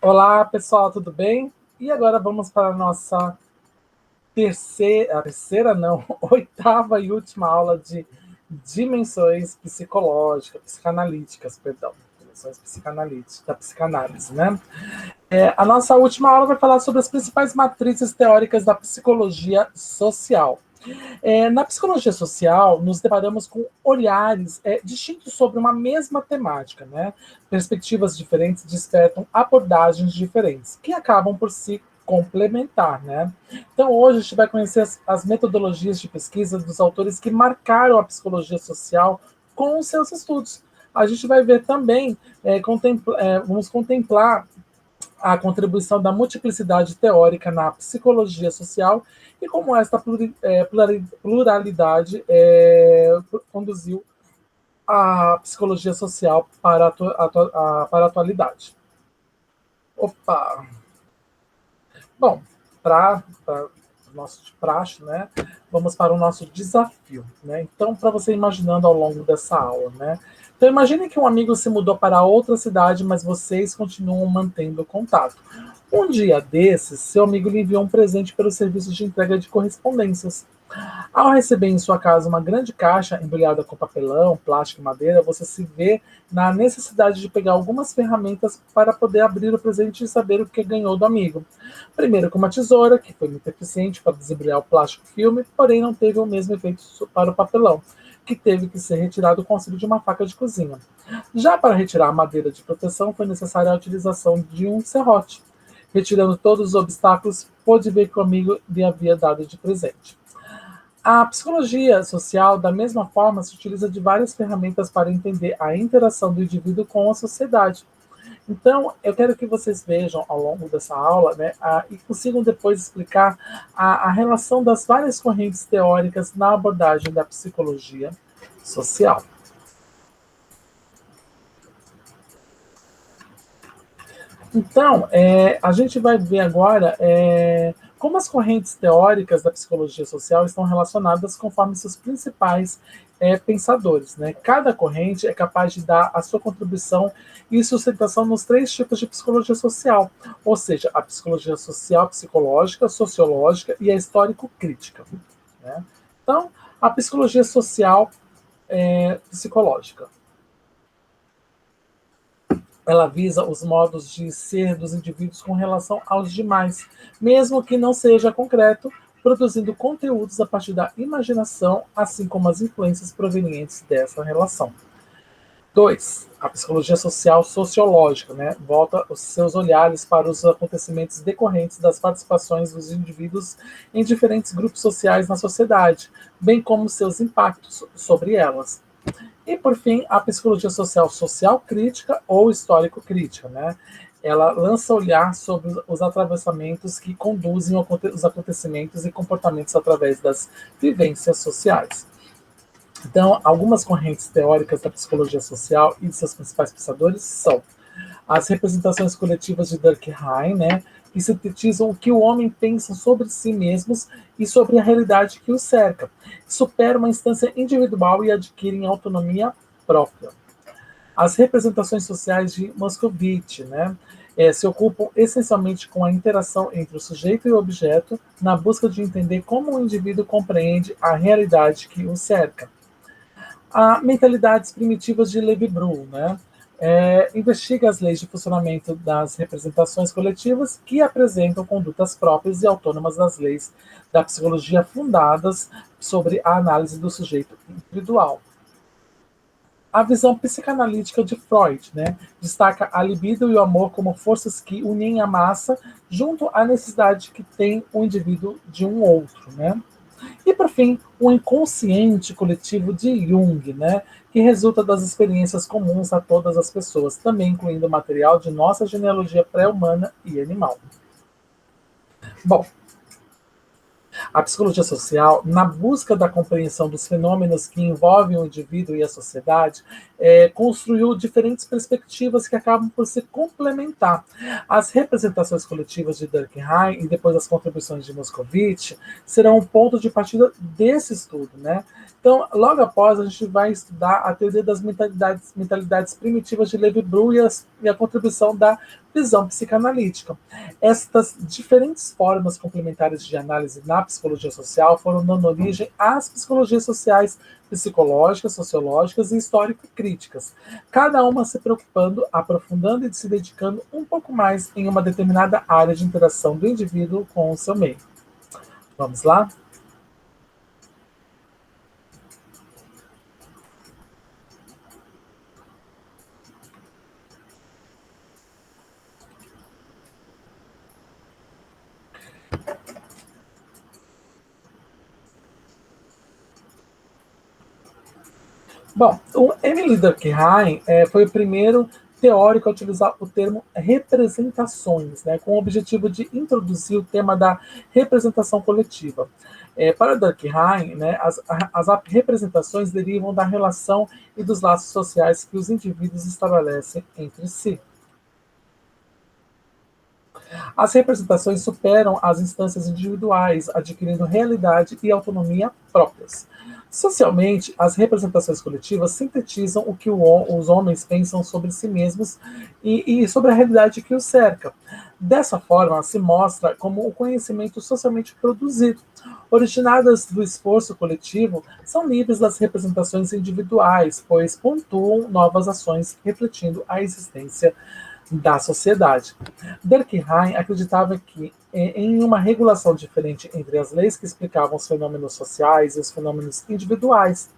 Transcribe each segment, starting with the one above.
Olá, pessoal, tudo bem? E agora vamos para a nossa terceira não, oitava e última aula de dimensões psicológicas, psicanalíticas, perdão, dimensões psicanalíticas, da psicanálise, né? A nossa última aula vai falar sobre as principais matrizes teóricas da psicologia social. Na psicologia social, nos deparamos com olhares distintos sobre uma mesma temática, né? Perspectivas diferentes despertam abordagens diferentes, que acabam por se complementar, né? Então, hoje a gente vai conhecer as metodologias de pesquisa dos autores que marcaram a psicologia social com os seus estudos. A gente vai ver também, vamos contemplar a contribuição da multiplicidade teórica na psicologia social e como esta pluralidade conduziu a psicologia social para a atualidade. Opa! Bom, para o nosso de praxe, né, vamos para o nosso desafio. Né? Então, para você imaginando ao longo dessa aula, né? Então, imagine que um amigo se mudou para outra cidade, mas vocês continuam mantendo contato. Um dia desses, seu amigo lhe enviou um presente pelo serviço de entrega de correspondências. Ao receber em sua casa uma grande caixa embrulhada com papelão, plástico e madeira, você se vê na necessidade de pegar algumas ferramentas para poder abrir o presente e saber o que ganhou do amigo. Primeiro com uma tesoura, que foi muito eficiente para desembrulhar o plástico filme, porém não teve o mesmo efeito para o papelão, que teve que ser retirado com o auxílio de uma faca de cozinha. Já para retirar a madeira de proteção, foi necessária a utilização de um serrote. Retirando todos os obstáculos, pôde ver que o amigo lhe havia dado de presente. A psicologia social, da mesma forma, se utiliza de várias ferramentas para entender a interação do indivíduo com a sociedade. Então, eu quero que vocês vejam ao longo dessa aula, né, e consigam depois explicar a relação das várias correntes teóricas na abordagem da psicologia social. Então, a gente vai ver agora como as correntes teóricas da psicologia social estão relacionadas conforme seus principais pensadores. Né? Cada corrente é capaz de dar a sua contribuição e sustentação nos três tipos de psicologia social, ou seja, a psicologia social, psicológica, sociológica e a histórico-crítica. Né? Então, a psicologia social psicológica. Ela visa os modos de ser dos indivíduos com relação aos demais, mesmo que não seja concreto, produzindo conteúdos a partir da imaginação, assim como as influências provenientes dessa relação. 2. A psicologia social sociológica, né? Volta os seus olhares para os acontecimentos decorrentes das participações dos indivíduos em diferentes grupos sociais na sociedade, bem como seus impactos sobre elas. E, por fim, a psicologia social social crítica ou histórico-crítica. Né? Ela lança olhar sobre os atravessamentos que conduzem os acontecimentos e comportamentos através das vivências sociais. Então, algumas correntes teóricas da psicologia social e de seus principais pensadores são as representações coletivas de Durkheim, né, que sintetizam o que o homem pensa sobre si mesmos e sobre a realidade que o cerca. Supera uma instância individual e adquirem autonomia própria. As representações sociais de Moscovitch, né, se ocupam essencialmente com a interação entre o sujeito e o objeto, na busca de entender como o indivíduo compreende a realidade que o cerca. A mentalidades primitivas de Levi-Brun, né? Investiga as leis de funcionamento das representações coletivas que apresentam condutas próprias e autônomas das leis da psicologia fundadas sobre a análise do sujeito individual. A visão psicanalítica de Freud, né, destaca a libido e o amor como forças que unem a massa junto à necessidade que tem o indivíduo de um outro, né? E, por fim, o inconsciente coletivo de Jung, né, que resulta das experiências comuns a todas as pessoas, também incluindo o material de nossa genealogia pré-humana e animal. Bom, a psicologia social, na busca da compreensão dos fenômenos que envolvem o indivíduo e a sociedade, construiu diferentes perspectivas que acabam por se complementar. As representações coletivas de Durkheim e depois as contribuições de Moscovitch serão um ponto de partida desse estudo, né? Então, logo após, a gente vai estudar a teoria das mentalidades primitivas de Levi-Bru e a contribuição da visão psicanalítica. Estas diferentes formas complementares de análise na psicologia social foram dando origem às psicologias sociais, psicológicas, sociológicas e histórico-críticas, cada uma se preocupando, aprofundando e se dedicando um pouco mais em uma determinada área de interação do indivíduo com o seu meio. Vamos lá? Bom, o Emile Durkheim foi o primeiro teórico a utilizar o termo representações, né, com o objetivo de introduzir o tema da representação coletiva. Para Durkheim, né, as representações derivam da relação e dos laços sociais que os indivíduos estabelecem entre si. As representações superam as instâncias individuais, adquirindo realidade e autonomia próprias. Socialmente, as representações coletivas sintetizam o que os homens pensam sobre si mesmos e sobre a realidade que os cerca. Dessa forma, se mostra como o conhecimento socialmente produzido, originadas do esforço coletivo, são livres das representações individuais, pois pontuam novas ações refletindo a existência da sociedade. Durkheim acreditava que, em uma regulação diferente entre as leis que explicavam os fenômenos sociais e os fenômenos individuais.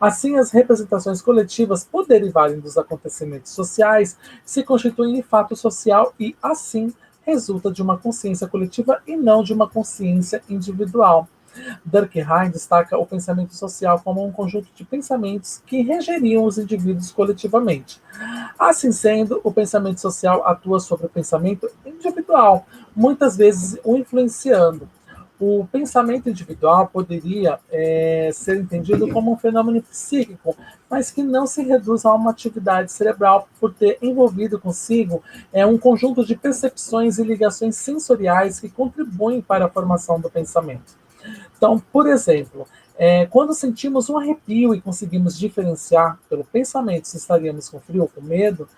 Assim, as representações coletivas, por derivarem dos acontecimentos sociais, se constituem em fato social e, assim, resulta de uma consciência coletiva e não de uma consciência individual. Durkheim destaca o pensamento social como um conjunto de pensamentos que regeriam os indivíduos coletivamente. Assim sendo, o pensamento social atua sobre o pensamento individual, muitas vezes o influenciando. O pensamento individual poderia ser entendido como um fenômeno psíquico, mas que não se reduz a uma atividade cerebral por ter envolvido consigo um conjunto de percepções e ligações sensoriais que contribuem para a formação do pensamento. Então, por exemplo, quando sentimos um arrepio e conseguimos diferenciar pelo pensamento se estaríamos com frio ou com medo,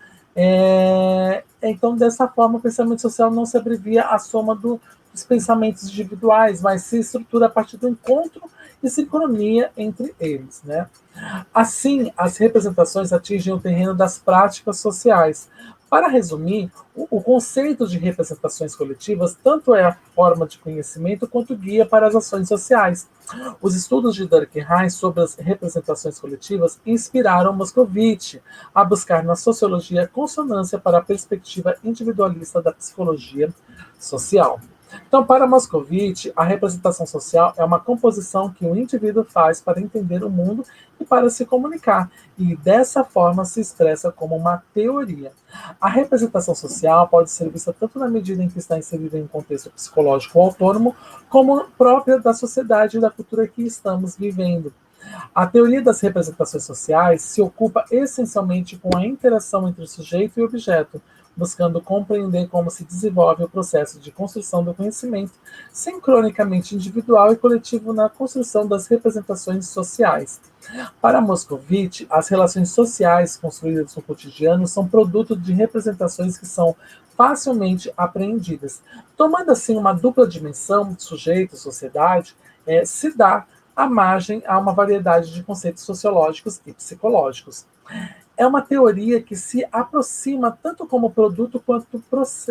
então, dessa forma, o pensamento social não se abrevia à soma dos pensamentos individuais, mas se estrutura a partir do encontro e sincronia entre eles, né? Assim, as representações atingem o terreno das práticas sociais. Para resumir, o conceito de representações coletivas tanto é a forma de conhecimento quanto guia para as ações sociais. Os estudos de Durkheim sobre as representações coletivas inspiraram Moscovitch a buscar na sociologia consonância para a perspectiva individualista da psicologia social. Então, para Moscovitch, a representação social é uma composição que o indivíduo faz para entender o mundo e para se comunicar, e dessa forma se expressa como uma teoria. A representação social pode ser vista tanto na medida em que está inserida em um contexto psicológico autônomo, como própria da sociedade e da cultura que estamos vivendo. A teoria das representações sociais se ocupa essencialmente com a interação entre sujeito e objeto, buscando compreender como se desenvolve o processo de construção do conhecimento, sincronicamente individual e coletivo na construção das representações sociais. Para Moscovitch, as relações sociais construídas no cotidiano são produto de representações que são facilmente apreendidas. Tomando assim uma dupla dimensão, sujeito e sociedade, se dá a margem a uma variedade de conceitos sociológicos e psicológicos. É uma teoria que se aproxima tanto como produto quanto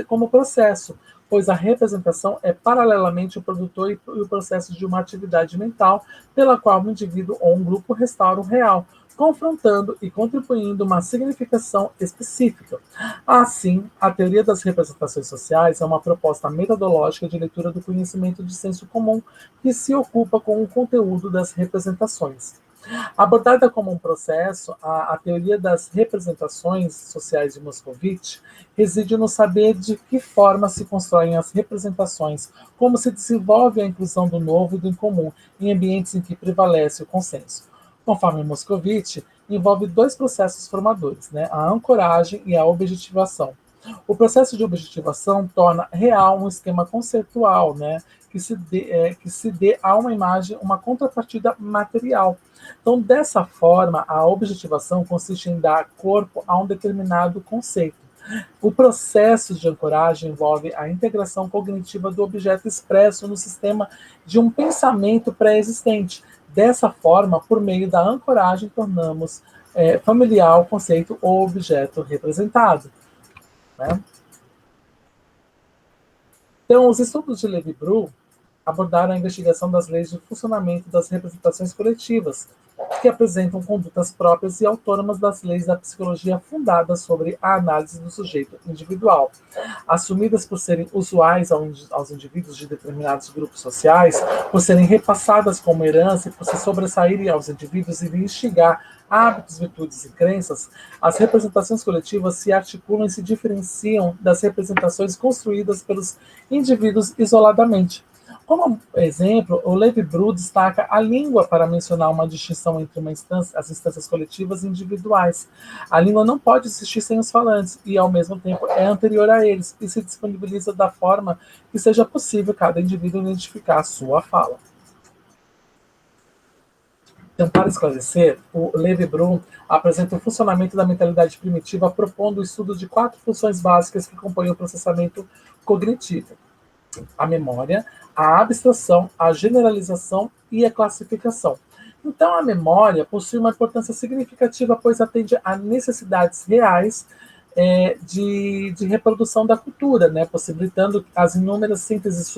como processo, pois a representação é paralelamente o produtor e o processo de uma atividade mental pela qual um indivíduo ou um grupo restaura o real, confrontando e contribuindo uma significação específica. Assim, a teoria das representações sociais é uma proposta metodológica de leitura do conhecimento de senso comum que se ocupa com o conteúdo das representações. Abordada como um processo, a teoria das representações sociais de Moscovitch reside no saber de que forma se constroem as representações, como se desenvolve a inclusão do novo e do incomum em ambientes em que prevalece o consenso. Conforme Moscovitch, envolve dois processos formadores, né? A ancoragem e a objetivação. O processo de objetivação torna real um esquema conceitual, né, que se dê a uma imagem uma contrapartida material. Então, dessa forma, a objetivação consiste em dar corpo a um determinado conceito. O processo de ancoragem envolve a integração cognitiva do objeto expresso no sistema de um pensamento pré-existente. Dessa forma, por meio da ancoragem, tornamos familiar o conceito ou objeto representado. Né? Então, os estudos de Levi-Bru abordaram a investigação das leis de funcionamento das representações coletivas, que apresentam condutas próprias e autônomas das leis da psicologia fundadas sobre a análise do sujeito individual, assumidas por serem usuais aos indivíduos de determinados grupos sociais, por serem repassadas como herança e por se sobressaírem aos indivíduos e instigar hábitos, virtudes e crenças. As representações coletivas se articulam e se diferenciam das representações construídas pelos indivíduos isoladamente. Como exemplo, o Levi-Bru destaca a língua para mencionar uma distinção entre as instâncias coletivas e individuais. A língua não pode existir sem os falantes e, ao mesmo tempo, é anterior a eles e se disponibiliza da forma que seja possível cada indivíduo identificar a sua fala. Então, para esclarecer, o Levi-Bru apresenta o funcionamento da mentalidade primitiva propondo o estudo de 4 funções básicas que compõem o processamento cognitivo: a memória, a abstração, a generalização e a classificação. Então, a memória possui uma importância significativa, pois atende a necessidades reais de reprodução da cultura, né, possibilitando as inúmeras sínteses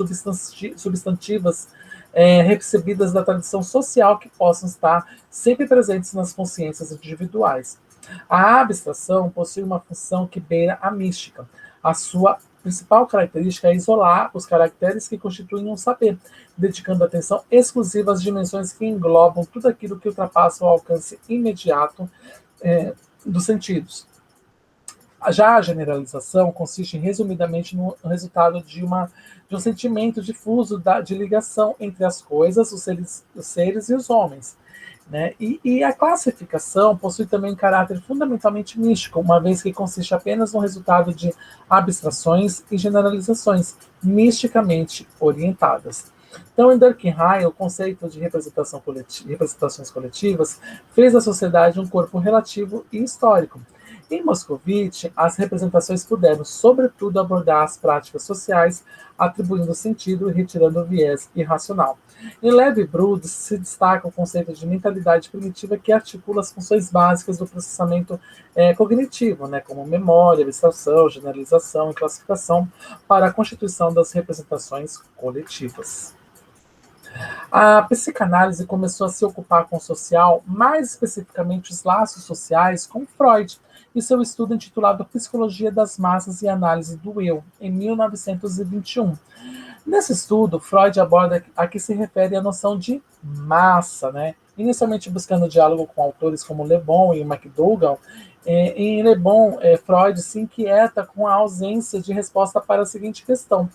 substantivas recebidas da tradição social que possam estar sempre presentes nas consciências individuais. A abstração possui uma função que beira a mística. A sua principal característica é isolar os caracteres que constituem um saber, dedicando atenção exclusiva às dimensões que englobam tudo aquilo que ultrapassa o alcance imediato dos sentidos. Já a generalização consiste, resumidamente, no resultado de um sentimento difuso de ligação entre as coisas, os seres e os homens. Né? E a classificação possui também um caráter fundamentalmente místico, uma vez que consiste apenas no resultado de abstrações e generalizações misticamente orientadas. Então, em Durkheim, o conceito de representações coletivas fez da sociedade um corpo relativo e histórico. Em Moscovitch, as representações puderam, sobretudo, abordar as práticas sociais, atribuindo sentido e retirando o viés irracional. Em Levi-Bru se destaca o conceito de mentalidade primitiva que articula as funções básicas do processamento cognitivo, né, como memória, abstração, generalização e classificação, para a constituição das representações coletivas. A psicanálise começou a se ocupar com o social, mais especificamente os laços sociais, com Freud, e seu estudo intitulado Psicologia das Massas e Análise do Eu, em 1921. Nesse estudo, Freud aborda a que se refere à noção de massa, né? Inicialmente buscando diálogo com autores como Le Bon e McDougall. Em Le Bon, Freud se inquieta com a ausência de resposta para a seguinte questão: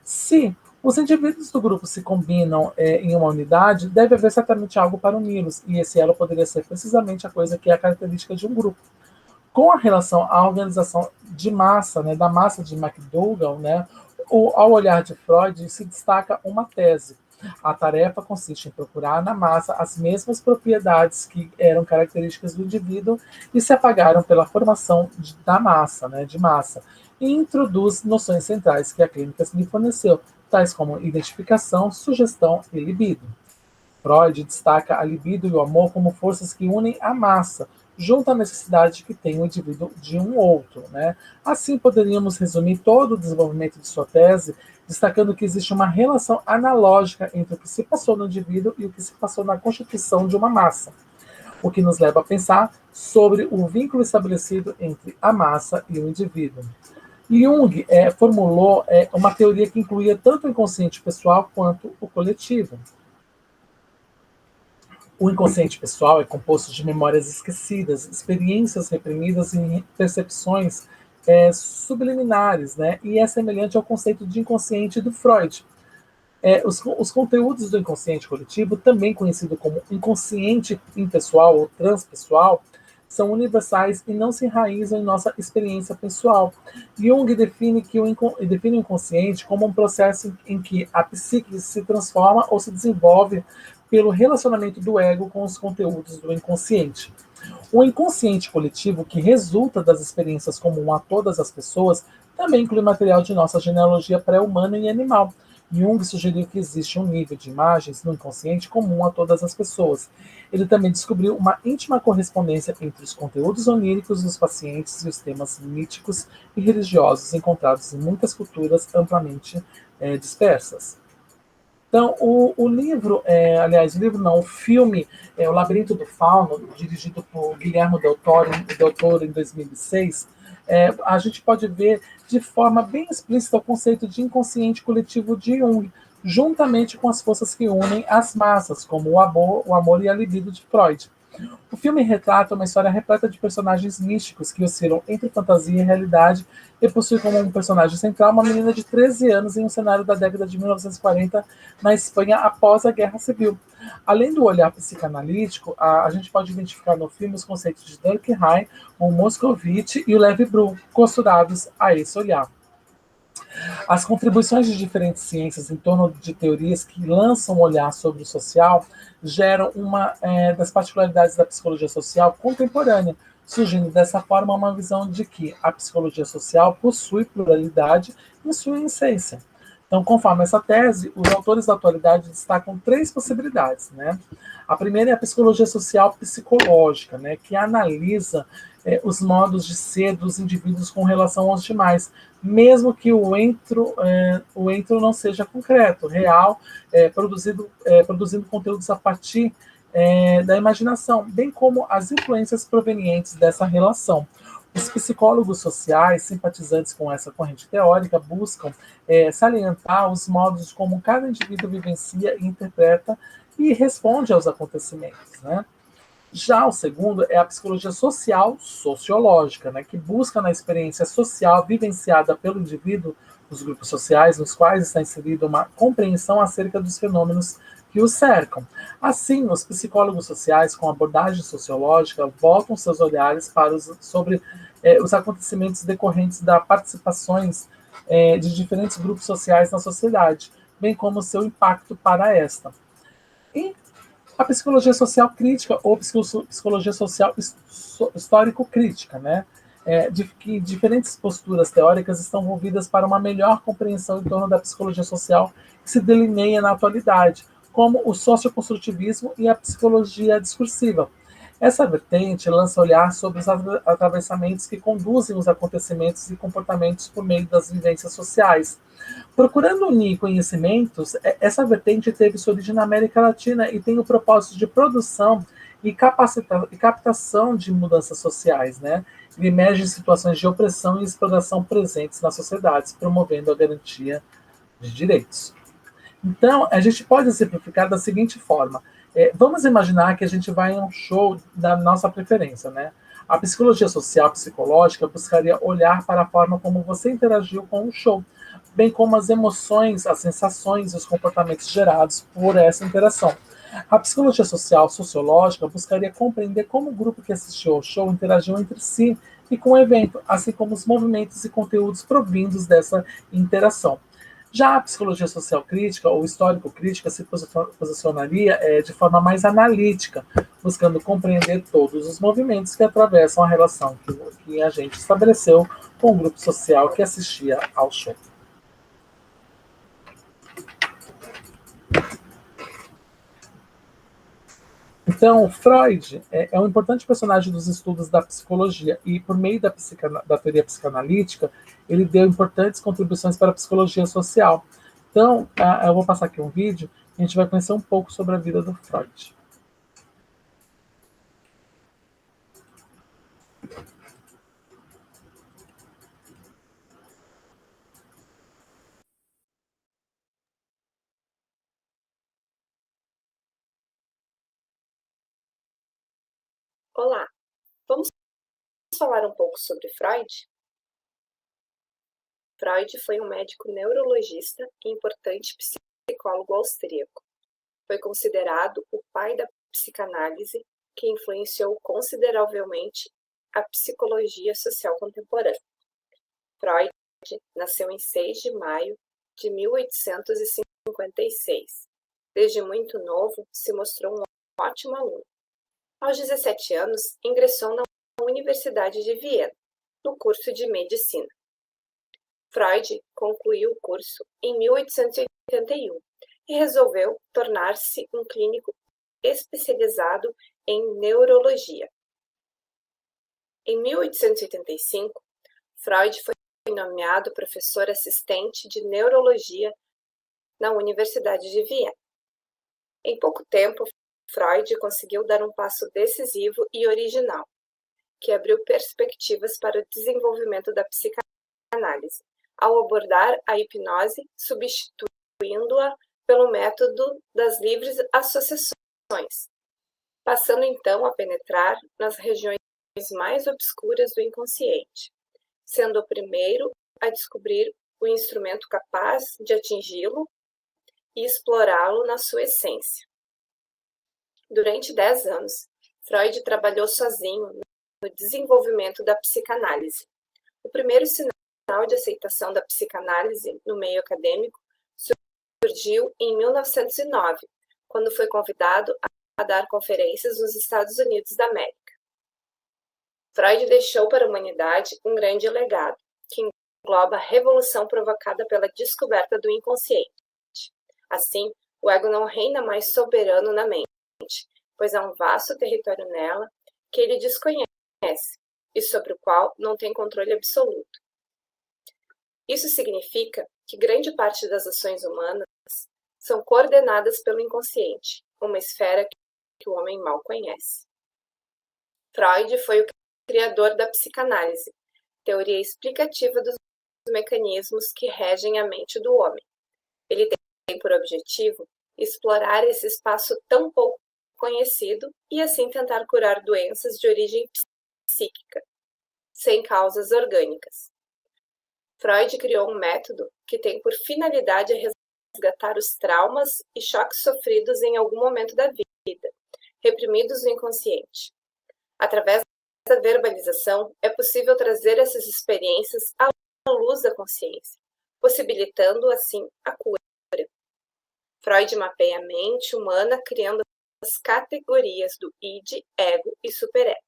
se os indivíduos do grupo se combinam em uma unidade, deve haver certamente algo para uni-los, e esse elo poderia ser precisamente a coisa que é a característica de um grupo. Com a relação à organização de massa, né, da massa de McDougall, né, ao olhar de Freud, se destaca uma tese. A tarefa consiste em procurar na massa as mesmas propriedades que eram características do indivíduo e se apagaram pela formação da massa, né, de massa, e introduz noções centrais que a clínica lhe forneceu, tais como identificação, sugestão e libido. Freud destaca a libido e o amor como forças que unem a massa, junto à necessidade que tem o indivíduo de um outro. Né? Assim, poderíamos resumir todo o desenvolvimento de sua tese, destacando que existe uma relação analógica entre o que se passou no indivíduo e o que se passou na constituição de uma massa, o que nos leva a pensar sobre o vínculo estabelecido entre a massa e o indivíduo. Jung formulou uma teoria que incluía tanto o inconsciente pessoal quanto o coletivo. O inconsciente pessoal é composto de memórias esquecidas, experiências reprimidas e percepções subliminares, né? E é semelhante ao conceito de inconsciente do Freud. Os conteúdos do inconsciente coletivo, também conhecido como inconsciente impessoal ou transpessoal, são universais e não se enraizam em nossa experiência pessoal. Jung define o inconsciente como um processo em que a psique se transforma ou se desenvolve pelo relacionamento do ego com os conteúdos do inconsciente. O inconsciente coletivo, que resulta das experiências comuns a todas as pessoas, também inclui material de nossa genealogia pré-humana e animal. Jung sugeriu que existe um nível de imagens no inconsciente comum a todas as pessoas. Ele também descobriu uma íntima correspondência entre os conteúdos oníricos dos pacientes e os temas míticos e religiosos encontrados em muitas culturas amplamente dispersas. Então, o livro, aliás, o livro não, o filme, O Labirinto do Fauno, dirigido por Guilherme Del Toro em 2006, a gente pode ver de forma bem explícita o conceito de inconsciente coletivo de Jung, juntamente com as forças que unem as massas, como o amor e a libido de Freud. O filme retrata uma história repleta de personagens místicos que oscilam entre fantasia e realidade e possui como um personagem central uma menina de 13 anos em um cenário da década de 1940 na Espanha após a Guerra Civil. Além do olhar psicanalítico, a gente pode identificar no filme os conceitos de Durkheim, o Moscovitch e o Levi-Blum, costurados a esse olhar. As contribuições de diferentes ciências em torno de teorias que lançam um olhar sobre o social geram uma das particularidades da psicologia social contemporânea, surgindo dessa forma uma visão de que a psicologia social possui pluralidade em sua essência. Então, conforme essa tese, os autores da atualidade destacam três possibilidades, né? A primeira é a psicologia social psicológica, né, que analisa os modos de ser dos indivíduos com relação aos demais, mesmo que o entro não seja concreto, real, produzindo conteúdos a partir da imaginação, bem como as influências provenientes dessa relação. Os psicólogos sociais, simpatizantes com essa corrente teórica, buscam salientar os modos como cada indivíduo vivencia e interpreta e responde aos acontecimentos, né? Já o segundo é a psicologia social sociológica, né, que busca na experiência social vivenciada pelo indivíduo, os grupos sociais nos quais está inserida uma compreensão acerca dos fenômenos que os cercam. Assim, os psicólogos sociais, com abordagem sociológica, voltam seus olhares para sobre os acontecimentos decorrentes das participações de diferentes grupos sociais na sociedade, bem como seu impacto para esta. E a psicologia social crítica ou psicologia social histórico-crítica, né? De que diferentes posturas teóricas estão envolvidas para uma melhor compreensão em torno da psicologia social que se delineia na atualidade, como o socioconstrutivismo e a psicologia discursiva. Essa vertente lança olhar sobre os atravessamentos que conduzem os acontecimentos e comportamentos por meio das vivências sociais. Procurando unir conhecimentos, essa vertente teve sua origem na América Latina e tem o propósito de produção e captação de mudanças sociais, né? Ele emerge em situações de opressão e exploração presentes nas sociedades, promovendo a garantia de direitos. Então, a gente pode simplificar da seguinte forma: vamos imaginar que a gente vai em um show da nossa preferência, né? A psicologia social psicológica buscaria olhar para a forma como você interagiu com o show, bem como as emoções, as sensações e os comportamentos gerados por essa interação. A psicologia social sociológica buscaria compreender como o grupo que assistiu ao show interagiu entre si e com o evento, assim como os movimentos e conteúdos provindos dessa interação. Já a psicologia social crítica ou histórico-crítica se posicionaria de forma mais analítica, buscando compreender todos os movimentos que atravessam a relação que a gente estabeleceu com o grupo social que assistia ao show. Então, Freud é um importante personagem dos estudos da psicologia e, por meio da teoria psicanalítica, ele deu importantes contribuições para a psicologia social. Então, eu vou passar aqui um vídeo e a gente vai conhecer um pouco sobre a vida do Freud. Olá, vamos falar um pouco sobre Freud? Freud foi um médico neurologista e importante psicólogo austríaco. Foi considerado o pai da psicanálise que influenciou consideravelmente a psicologia social contemporânea. Freud nasceu em 6 de maio de 1856. Desde muito novo, se mostrou um ótimo aluno. Aos 17 anos, ingressou na Universidade de Viena, no curso de medicina. Freud concluiu o curso em 1881 e resolveu tornar-se um clínico especializado em neurologia. Em 1885, Freud foi nomeado professor assistente de neurologia na Universidade de Viena. Em pouco tempo, Freud conseguiu dar um passo decisivo e original, que abriu perspectivas para o desenvolvimento da psicanálise, ao abordar a hipnose, substituindo-a pelo método das livres associações, passando então a penetrar nas regiões mais obscuras do inconsciente, sendo o primeiro a descobrir o instrumento capaz de atingi-lo e explorá-lo na sua essência. Durante 10 anos, Freud trabalhou sozinho no desenvolvimento da psicanálise. O primeiro sinal de aceitação da psicanálise no meio acadêmico surgiu em 1909, quando foi convidado a dar conferências nos Estados Unidos da América. Freud deixou para a humanidade um grande legado, que engloba a revolução provocada pela descoberta do inconsciente. Assim, o ego não reina mais soberano na mente, pois há um vasto território nela que ele desconhece e sobre o qual não tem controle absoluto. Isso significa que grande parte das ações humanas são coordenadas pelo inconsciente, uma esfera que o homem mal conhece. Freud foi o criador da psicanálise, teoria explicativa dos mecanismos que regem a mente do homem. Ele tem por objetivo explorar esse espaço tão pouco conhecido e assim tentar curar doenças de origem psíquica, sem causas orgânicas. Freud criou um método que tem por finalidade resgatar os traumas e choques sofridos em algum momento da vida, reprimidos no inconsciente. Através da verbalização, é possível trazer essas experiências à luz da consciência, possibilitando, assim, a cura. Freud mapeia a mente humana criando as categorias do id, ego e superego.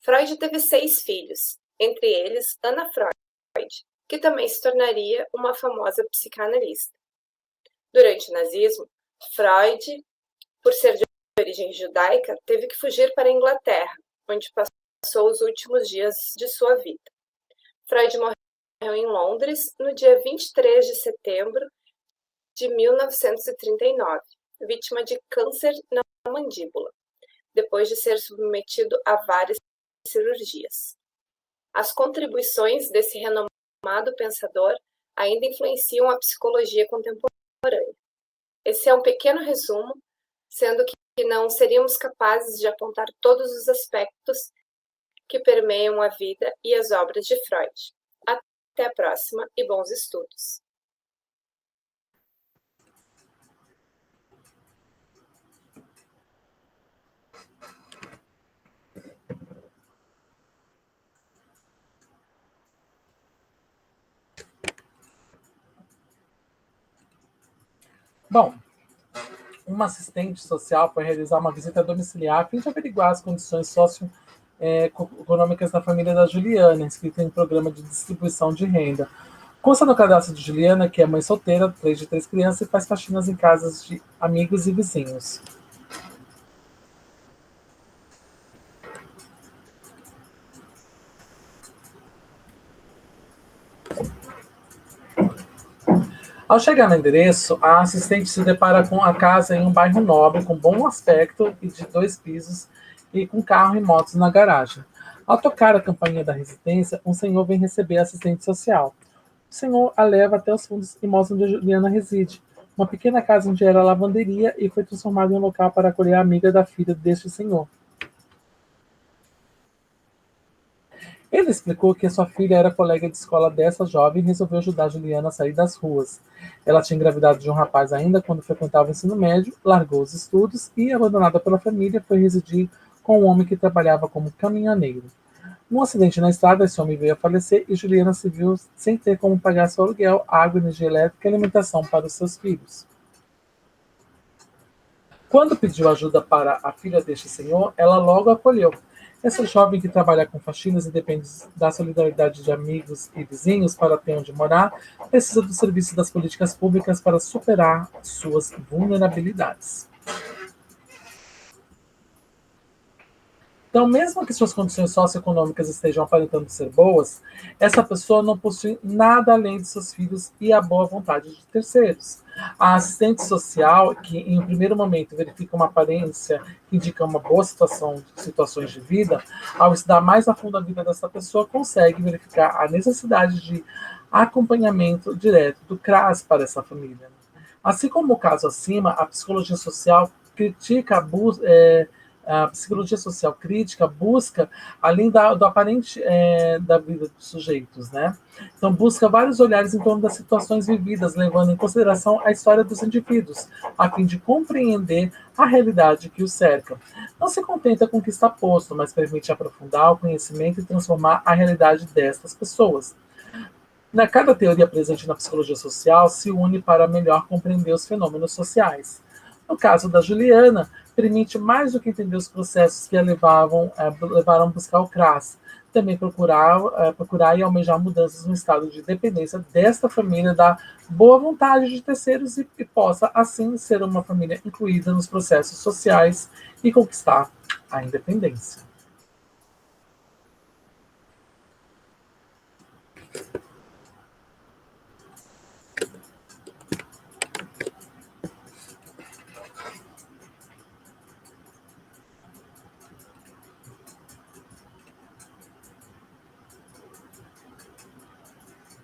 Freud teve 6 filhos, entre eles Anna Freud, que também se tornaria uma famosa psicanalista. Durante o nazismo, Freud, por ser de origem judaica, teve que fugir para a Inglaterra, onde passou os últimos dias de sua vida. Freud morreu em Londres no dia 23 de setembro de 1939, vítima de câncer na mandíbula, depois de ser submetido a várias cirurgias. As contribuições desse renomado pensador ainda influenciam a psicologia contemporânea. Esse é um pequeno resumo, sendo que não seríamos capazes de apontar todos os aspectos que permeiam a vida e as obras de Freud. Até a próxima e bons estudos! Bom, uma assistente social foi realizar uma visita domiciliar a fim de averiguar as condições socioeconômicas da família da Juliana, inscrita em programa de distribuição de renda. Consta no cadastro de Juliana que é mãe solteira, 3 de 3 crianças e faz faxinas em casas de amigos e vizinhos. Ao chegar no endereço, a assistente se depara com a casa em um bairro nobre, com bom aspecto e de 2 pisos, e com carro e motos na garagem. Ao tocar a campainha da residência, um senhor vem receber a assistente social. O senhor a leva até os fundos e mostra onde a Juliana reside, uma pequena casa onde era lavanderia e foi transformada em um local para acolher a amiga da filha deste senhor. Ele explicou que a sua filha era colega de escola dessa jovem e resolveu ajudar Juliana a sair das ruas. Ela tinha engravidado de um rapaz ainda quando frequentava o ensino médio, largou os estudos e, abandonada pela família, foi residir com um homem que trabalhava como caminhoneiro. Num acidente na estrada, esse homem veio a falecer e Juliana se viu sem ter como pagar seu aluguel, água, energia elétrica e alimentação para os seus filhos. Quando pediu ajuda para a filha deste senhor, ela logo acolheu. Essa jovem que trabalha com faxinas e depende da solidariedade de amigos e vizinhos para ter onde morar, precisa do serviço das políticas públicas para superar suas vulnerabilidades. Então, mesmo que suas condições socioeconômicas estejam aparentando ser boas, essa pessoa não possui nada além de seus filhos e a boa vontade de terceiros. A assistente social, que em um primeiro momento verifica uma aparência que indica uma boa situações de vida, ao estudar mais a fundo a vida dessa pessoa, consegue verificar a necessidade de acompanhamento direto do CRAS para essa família. Assim como o caso acima, a psicologia social critica a psicologia social crítica busca, além do aparente da vida dos sujeitos, né? Então, busca vários olhares em torno das situações vividas, levando em consideração a história dos indivíduos, a fim de compreender a realidade que os cerca. Não se contenta com o que está posto, mas permite aprofundar o conhecimento e transformar a realidade destas pessoas. Cada teoria presente na psicologia social se une para melhor compreender os fenômenos sociais. No caso da Juliana, permite mais do que entender os processos que a levaram a buscar o CRAS, também procurar e almejar mudanças no estado de dependência desta família da boa vontade de terceiros e possa, assim, ser uma família incluída nos processos sociais e conquistar a independência.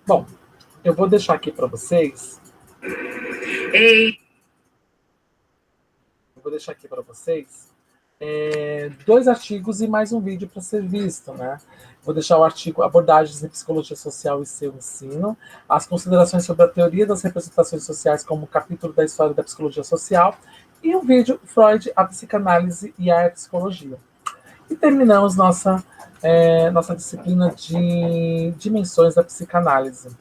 Bom, eu vou deixar aqui para vocês. Eu vou deixar aqui para vocês 2 artigos e mais um vídeo para ser visto, né? Vou deixar o artigo Abordagens em Psicologia Social e seu ensino, as considerações sobre a teoria das representações sociais como capítulo da história da psicologia social, e o vídeo Freud, a psicanálise e a psicologia. E terminamos nossa disciplina de dimensões da psicanálise.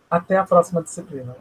Até a próxima disciplina.